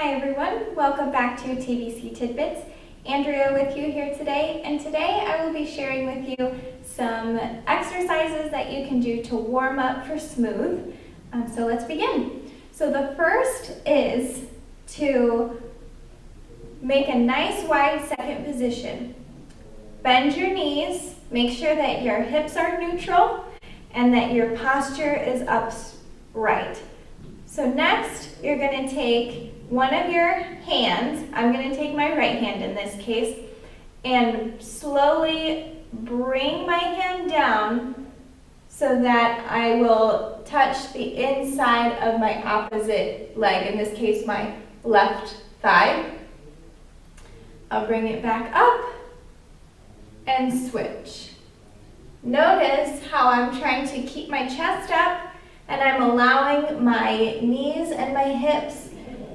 Hi everyone, welcome back to TBC Tidbits. Andrea with you here today, and today I will be sharing with you some exercises that you can do to warm up for smooth. So let's begin. So the first is to make a nice wide second position. Bend your knees, make sure that your hips are neutral and that your posture is upright. So next, you're going to take one of your hands, I'm going to take my right hand in this case, and slowly bring my hand down so that I will touch the inside of my opposite leg, in this case my left thigh. I'll bring it back up and switch. Notice how I'm trying to keep my chest up and I'm allowing my knees and my hips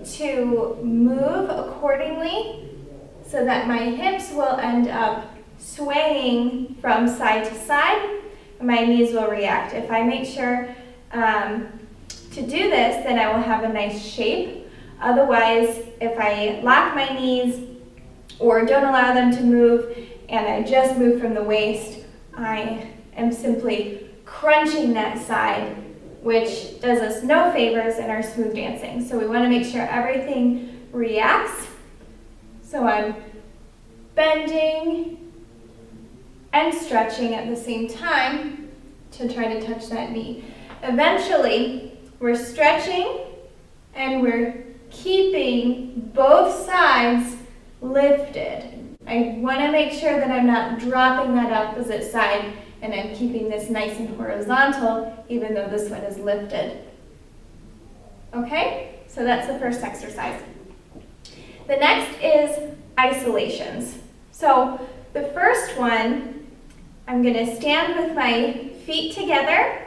to move accordingly so that my hips will end up swaying from side to side and my knees will react. If I make sure to do this, then I will have a nice shape. Otherwise, if I lock my knees or don't allow them to move and I just move from the waist, I am simply crunching that side, which does us no favors in our smooth dancing. So we want to make sure everything reacts. So I'm bending and stretching at the same time to try to touch that knee. Eventually, we're stretching and we're keeping both sides lifted. I want to make sure that I'm not dropping that opposite side and I'm keeping this nice and horizontal, even though this one is lifted. Okay, so that's the first exercise. The next is isolations. So the first one, I'm going to stand with my feet together.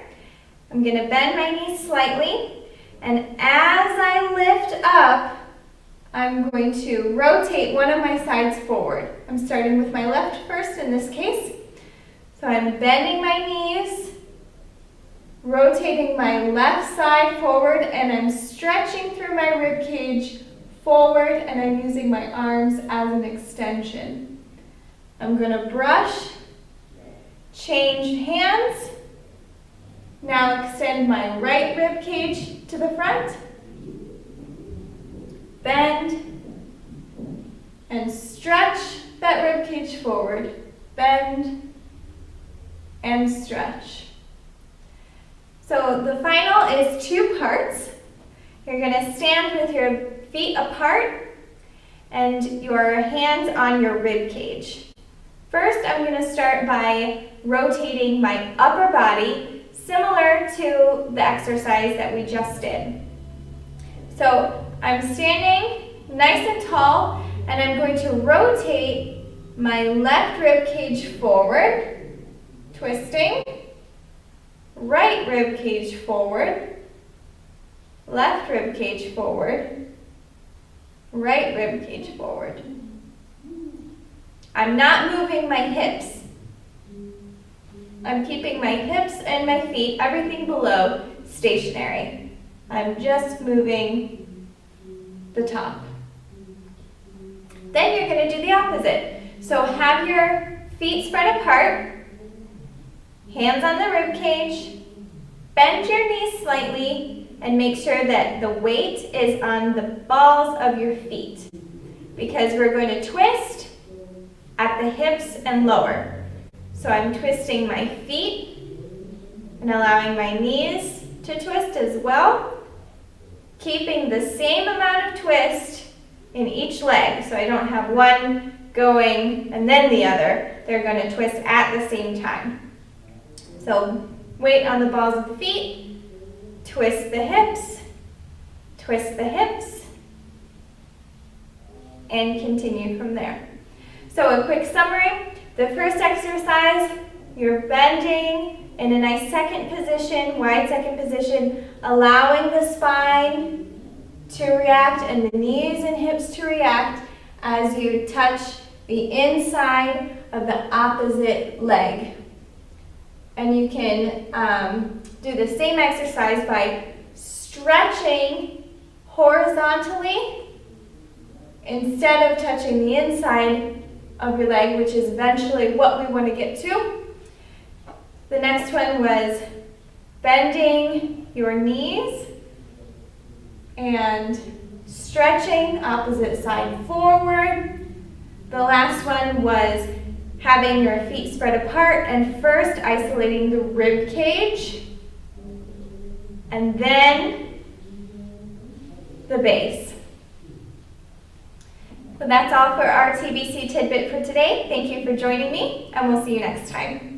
I'm going to bend my knees slightly, and as I lift up, I'm going to rotate one of my sides forward. I'm starting with my left first in this case. So I'm bending my knees, rotating my left side forward, and I'm stretching through my rib cage forward, and I'm using my arms as an extension. I'm going to brush, change hands. Now extend my right rib cage to the front, bend, and stretch that rib cage forward, bend, and stretch. So the final is two parts. You're going to stand with your feet apart and your hands on your rib cage. First, I'm going to start by rotating my upper body, similar to the exercise that we just did. So I'm standing nice and tall, and I'm going to rotate my left rib cage forward, twisting, right rib cage forward, left rib cage forward, right rib cage forward. I'm not moving my hips. I'm keeping my hips and my feet, everything below, stationary. I'm just moving the top. Then you're going to do the opposite. So have your feet spread apart, hands on the rib cage, bend your knees slightly, and make sure that the weight is on the balls of your feet, because we're going to twist at the hips and lower. So I'm twisting my feet and allowing my knees to twist as well, keeping the same amount of twist in each leg, so I don't have one going and then the other. They're going to twist at the same time. So weight on the balls of the feet, twist the hips, and continue from there. So a quick summary, the first exercise, you're bending in a nice second position, wide second position, allowing the spine to react and the knees and hips to react as you touch the inside of the opposite leg. And you can do the same exercise by stretching horizontally instead of touching the inside of your leg, which is eventually what we want to get to. The next one was bending your knees and stretching opposite side forward. The last one was having your feet spread apart and first isolating the rib cage and then the base. So that's all for our TBC tidbit for today. Thank you for joining me, and we'll see you next time.